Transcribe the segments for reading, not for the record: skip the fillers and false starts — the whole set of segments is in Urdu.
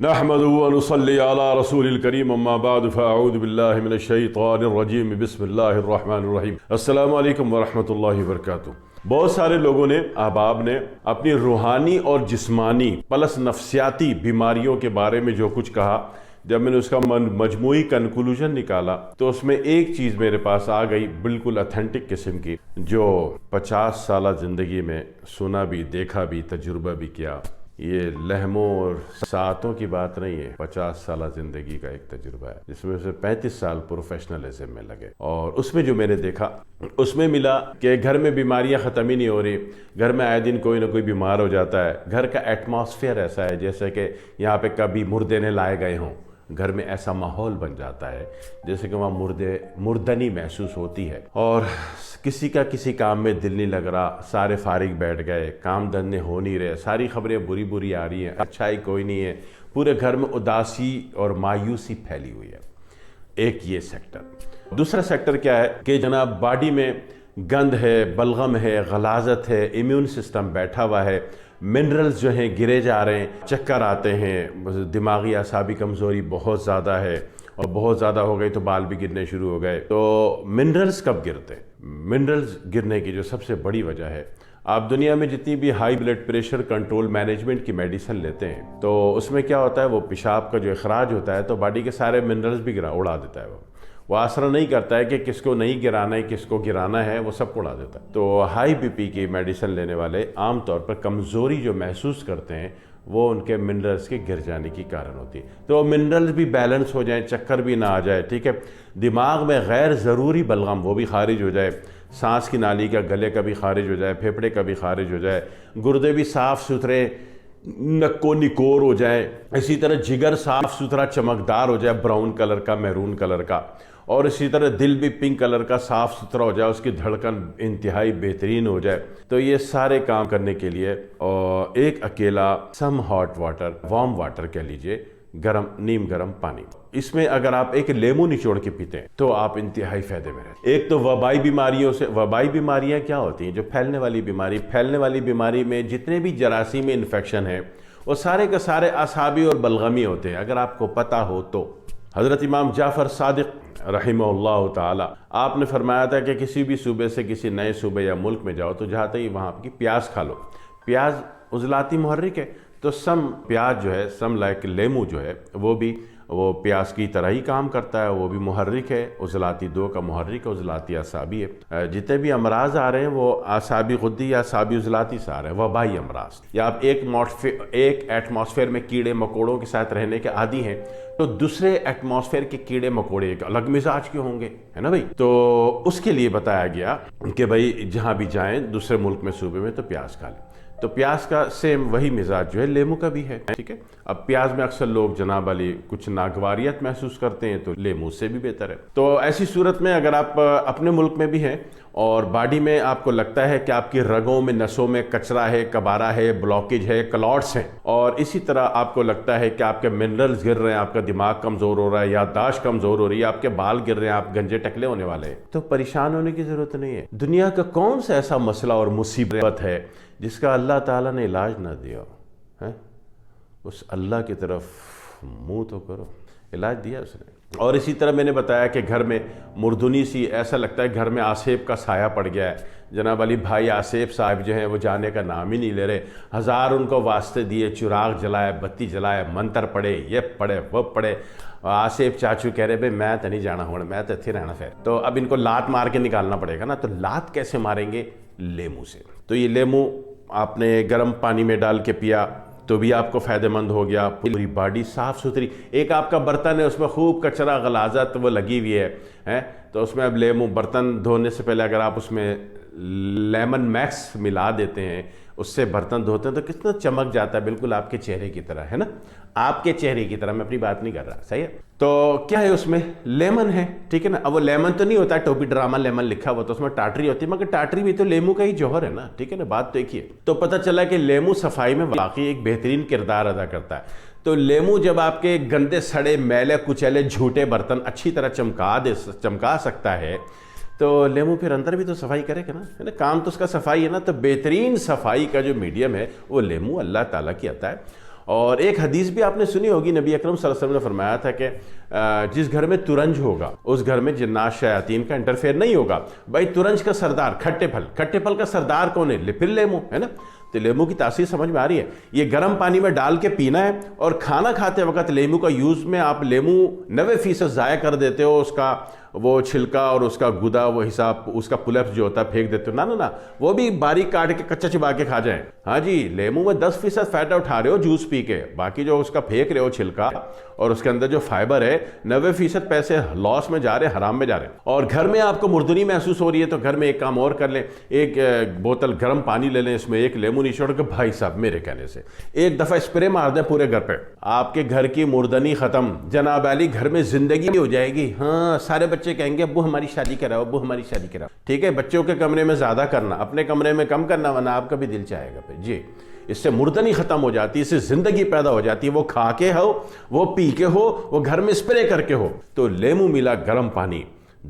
نحمده ونصلي على رسول الكريم اما بعد فاعوذ بالله من الشیطان الرجیم بسم اللہ الرحمن الرحیم۔ السلام علیکم ورحمۃ اللہ وبرکاتہ۔ بہت سارے لوگوں نے، احباب نے اپنی روحانی اور جسمانی پلس نفسیاتی بیماریوں کے بارے میں جو کچھ کہا، جب میں نے اس کا مجموعی کنکلوژن نکالا تو اس میں ایک چیز میرے پاس آ گئی بالکل اتھینٹک قسم کی، جو 50 سالہ زندگی میں سنا بھی، دیکھا بھی، تجربہ بھی کیا۔ یہ لہموں اور ساعتوں کی بات نہیں ہے، 50 سالہ زندگی کا ایک تجربہ ہے، جس میں سے 35 سال پروفیشنلزم میں لگے۔ اور اس میں جو میں نے دیکھا، اس میں ملا کہ گھر میں بیماریاں ختم ہی نہیں ہو رہی، گھر میں آئے دن کوئی نہ کوئی بیمار ہو جاتا ہے، گھر کا ایٹماسفیئر ایسا ہے جیسے کہ یہاں پہ کبھی مردے نے لائے گئے ہوں، گھر میں ایسا ماحول بن جاتا ہے جیسے کہ وہاں مردنی محسوس ہوتی ہے، اور کسی کا کسی کام میں دل نہیں لگ رہا، سارے فارغ بیٹھ گئے، کام دھندے ہو نہیں رہے، ساری خبریں بری بری آ رہی ہیں، اچھائی کوئی نہیں ہے، پورے گھر میں اداسی اور مایوسی پھیلی ہوئی ہے۔ ایک یہ سیکٹر۔ دوسرا سیکٹر کیا ہے کہ جناب باڈی میں گند ہے، بلغم ہے، غلاظت ہے، امیون سسٹم بیٹھا ہوا ہے، منرلز جو ہیں گرے جا رہے ہیں، چکر آتے ہیں، دماغی اعصابی کمزوری بہت زیادہ ہے، اور بہت زیادہ ہو گئی تو بال بھی گرنے شروع ہو گئے۔ تو منرلز کب گرتے ہیں؟ منرلز گرنے کی جو سب سے بڑی وجہ ہے، آپ دنیا میں جتنی بھی high blood pressure control management کی میڈیسن لیتے ہیں تو اس میں کیا ہوتا ہے، وہ پیشاب کا جو اخراج ہوتا ہے تو باڈی کے سارے منرلز بھی اڑا دیتا ہے۔ وہ آسرا نہیں کرتا ہے کہ کس کو نہیں گرانا ہے، کس کو گرانا ہے، وہ سب کو اڑا دیتا ہے۔ تو ہائی بی پی کی میڈیسن لینے والے عام طور پر کمزوری جو محسوس کرتے ہیں وہ ان کے منرلز کے گر جانے کی کارن ہوتی ہے۔ تو منرلز بھی بیلنس ہو جائیں، چکر بھی نہ آ جائے، ٹھیک ہے، دماغ میں غیر ضروری بلغم وہ بھی خارج ہو جائے، سانس کی نالی کا، گلے کا بھی خارج ہو جائے، پھیپھڑے کا بھی خارج ہو جائے، گردے بھی صاف ستھرے نکو نکور ہو جائے، اسی طرح جگر صاف ستھرا چمکدار ہو جائے، براؤن کلر کا، میرون کلر کا، اور اسی طرح دل بھی پنک کلر کا صاف ستھرا ہو جائے، اس کی دھڑکن انتہائی بہترین ہو جائے۔ تو یہ سارے کام کرنے کے لیے اور ایک اکیلا سم ہاٹ واٹر، وارم واٹر کہہ لیجئے، گرم نیم گرم پانی، اس میں اگر آپ ایک لیمو نچوڑ کے پیتے ہیں تو آپ انتہائی فائدے میں رہتے ہیں۔ ایک تو وبائی بیماریوں سے، وبائی بیماریاں کیا ہوتی ہیں؟ جو پھیلنے والی بیماری میں جتنے بھی جراثیم انفیکشن ہیں وہ سارے کے سارے اعصابی اور بلغمی ہوتے ہیں، اگر آپ کو پتہ ہو تو۔ حضرت امام جعفر صادق رحمہ اللہ تعالی، آپ نے فرمایا تھا کہ کسی بھی صوبے سے کسی نئے صوبے یا ملک میں جاؤ تو جاتے ہی وہاں کی پیاز کھا لو۔ پیاز عضلاتی محرک ہے، تو سم پیاز جو ہے، سم لائک لیمو جو ہے، وہ پیاز کی طرح ہی کام کرتا ہے، وہ بھی محرک ہے، عضلاتی 2 کا محرک ہے، عضلاتی اعصابی ہے۔ جتنے بھی امراض آ رہے ہیں وہ اعصابی غدی یا اعصابی عضلاتی سے آ رہے ہیں، وبائی امراض۔ یا آپ ایک ایٹماسفیئر میں کیڑے مکوڑوں کے ساتھ رہنے کے عادی ہیں تو دوسرے ایٹماسفیئر کے کیڑے مکوڑے ایک الگ مزاج کے ہوں گے، ہے نا بھائی؟ تو اس کے لیے بتایا گیا کہ بھائی جہاں بھی جائیں دوسرے ملک میں، صوبے میں، تو پیاز کھا لیں۔ تو پیاز کا سیم وہی مزاج جو ہے لیمو کا بھی ہے، ٹھیک ہے۔ اب پیاز میں اکثر لوگ جناب علی کچھ ناگواریت محسوس کرتے ہیں تو لیمو سے بھی بہتر ہے۔ تو ایسی صورت میں اگر آپ اپنے ملک میں بھی ہیں اور باڈی میں آپ کو لگتا ہے کہ آپ کی رگوں میں، نسوں میں کچرا ہے، کبارہ ہے، بلاکیج ہے، کلاٹس ہیں، اور اسی طرح آپ کو لگتا ہے کہ آپ کے منرلز گر رہے ہیں، آپ کا دماغ کمزور ہو رہا ہے، یادداشت کمزور ہو رہی ہے، آپ کے بال گر رہے ہیں، آپ گنجے ٹکلے ہونے والے ہیں، تو پریشان ہونے کی ضرورت نہیں ہے۔ دنیا کا کون سا ایسا مسئلہ اور مصیبت ہے جس کا اللہ تعالیٰ نے علاج نہ دیا ہے؟ اس اللہ کی طرف منہ تو کرو، علاج دیا اس نے۔ اور اسی طرح میں نے بتایا کہ گھر میں مردنی سی، ایسا لگتا ہے گھر میں آصف کا سایہ پڑ گیا ہے۔ جناب علی بھائی آصف صاحب جو ہیں وہ جانے کا نام ہی نہیں لے رہے، ہزار ان کو واسطے دیے، چراغ جلائے، بتی جلائے، منتر پڑھے، یہ پڑھے وہ پڑھے، آصف چاچو کہہ رہے بھائی میں تو نہیں جانا ہوں، میں تو اتھے رہنا پھر۔ تو اب ان کو لات مار کے نکالنا پڑے گا نا، تو لات کیسے ماریں گے؟ لیمو سے۔ تو یہ لیمو آپ نے گرم پانی میں ڈال کے پیا تو بھی آپ کو فائدہ مند ہو گیا، پوری باڈی صاف ستھری۔ ایک آپ کا برتن ہے، اس میں خوب کچرا غلاظت وہ لگی ہوئی ہے، تو اس میں اب لیمو، برتن دھونے سے پہلے اگر آپ اس میں لیمن میکس ملا دیتے ہیں، اس سے برتن دھوتے ہیں تو کتنا چمک جاتا ہے، بالکل آپ کے چہرے کی طرح، ہے نا، آپ کے چہرے کی طرح، میں اپنی بات نہیں کر رہا، صحیح ہے۔ تو کیا ہے اس میں؟ لیمن ہے، ٹھیک ہے نا۔ اب وہ لیمن تو نہیں ہوتا ٹوپی ڈرامہ لیمن لکھا ہوا، تو اس میں ٹاٹری ہوتی ہے، مگر ٹاٹری بھی تو لیمو کا ہی جوہر ہے نا، ٹھیک ہے نا، بات تو ایک ہی ہے۔ تو پتہ چلا کہ لیمو صفائی میں واقعی ایک بہترین کردار ادا کرتا ہے۔ تو لیمو جب آپ کے گندے سڑے میلے کچیلے جھوٹے برتن اچھی طرح چمکا سکتا ہے تو لیمو پھر اندر بھی تو صفائی کرے گا نا، کام تو اس کا صفائی ہے نا۔ تو بہترین صفائی کا جو میڈیم ہے وہ لیمو اللہ تعالیٰ کی عطا ہے۔ اور ایک حدیث بھی آپ نے سنی ہوگی، نبی اکرم صلی اللہ علیہ وسلم نے فرمایا تھا کہ جس گھر میں ترنج ہوگا اس گھر میں جنات شیاطین کا انٹرفیئر نہیں ہوگا۔ بھائی ترنج کا سردار کھٹے پھل کا سردار کون ہے؟ پھر لیمو ہے نا۔ تو لیمو کی تاثیر سمجھ میں آ رہی ہے، یہ گرم پانی میں ڈال کے پینا ہے، اور کھانا کھاتے وقت لیمو کا یوز میں آپ لیمو 90% ضائع کر دیتے ہو، اس کا وہ چھلکا اور اس کا گدا وہ حساب اس کا پلپ جو ہوتا ہے پھینک دیتے ہو، نہ وہ بھی باریک کاٹ کے کچا چبا کے کھا جائیں۔ ہاں جی، لیمو میں 10% فیٹ اٹھا رہے ہو جوس پی کے، باقی جو اس کا پھینک رہے ہو چھلکا اور اس کے اندر جو فائبر ہے 90% پیسے لاس میں جا رہے ہیں، حرام میں جا رہے ہیں۔ اور گھر میں آپ کو مردنی محسوس ہو رہی ہے تو گھر میں ایک کام اور کر لیں، ایک بوتل گرم پانی لے لیں، اس میں ایک لیمو نچوڑ کے، بھائی صاحب میرے کہنے سے ایک دفعہ اسپرے مار دیں پورے گھر پہ، آپ کے گھر کی مردنی ختم جناب علی، گھر میں زندگی ہو جائے گی۔ ہاں، سارے بچے کہیں گے ابو ہماری شادی کراؤ، ابو ہماری شادی کراؤ۔ ٹھیک ہے، بچوں کے کمرے میں زیادہ کرنا، اپنے کمرے میں کم کرنا، ورنہ آپ کا بھی دل چاہے گا پھر جی۔ اس سے مردنی ختم ہو جاتی ہے، اس سے زندگی پیدا ہو جاتی ہے، وہ کھا کے ہو، وہ پی کے ہو، وہ گھر میں اسپرے کر کے ہو۔ تو لیمو ملا گرم پانی،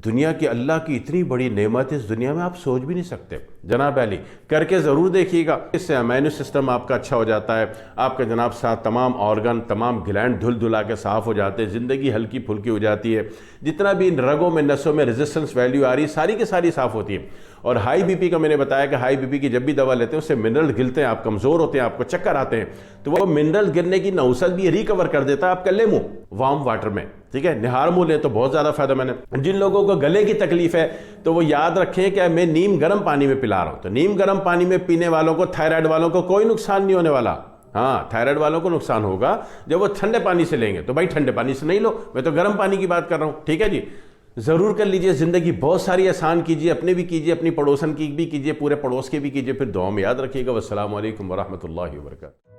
دنیا کی اللہ کی اتنی بڑی نعمت اس دنیا میں آپ سوچ بھی نہیں سکتے۔ جناب علی کر کے ضرور دیکھیے گا، اس سے امیونو سسٹم آپ کا اچھا ہو جاتا ہے، آپ کا جناب ساتھ تمام آرگن تمام گلینڈ دھل دھلا کے صاف ہو جاتے ہیں، زندگی ہلکی پھلکی ہو جاتی ہے، جتنا بھی ان رگوں میں نسوں میں ریزسٹنس ویلیو آ رہی ہے ساری کی ساری صاف ہوتی ہے۔ اور ہائی بی پی کا میں نے بتایا کہ ہائی بی پی کی جب بھی دوا لیتے ہیں اس سے منرل گرتے ہیں، آپ کمزور ہوتے ہیں، آپ کو چکر آتے ہیں، تو وہ منرل گرنے کی نوسط بھی ریکور کر دیتا ہے آپ کا لیمو وارم واٹر میں۔ ٹھیک ہے، نہار منہ لیں تو بہت زیادہ فائدہ۔ میں نے جن لوگوں کو گلے کی تکلیف ہے تو وہ یاد رکھیں کہ میں نیم گرم پانی میں پلا رہا ہوں، تو نیم گرم پانی میں پینے والوں کو، تھائرائیڈ والوں کو کوئی نقصان نہیں ہونے والا۔ ہاں، تھائرائیڈ والوں کو نقصان ہوگا جب وہ ٹھنڈے پانی سے لیں گے، تو بھائی ٹھنڈے پانی سے نہیں لو، میں تو گرم پانی کی بات کر رہا ہوں۔ ٹھیک ہے جی، ضرور کر لیجئے، زندگی بہت ساری آسان کیجئے، اپنے بھی کیجئے، اپنی پڑوسن کی بھی کیجئے، پورے پڑوس کے بھی کیجئے، پھر دعا میں یاد رکھیے گا۔ والسلام علیکم ورحمۃ اللہ وبرکاتہ۔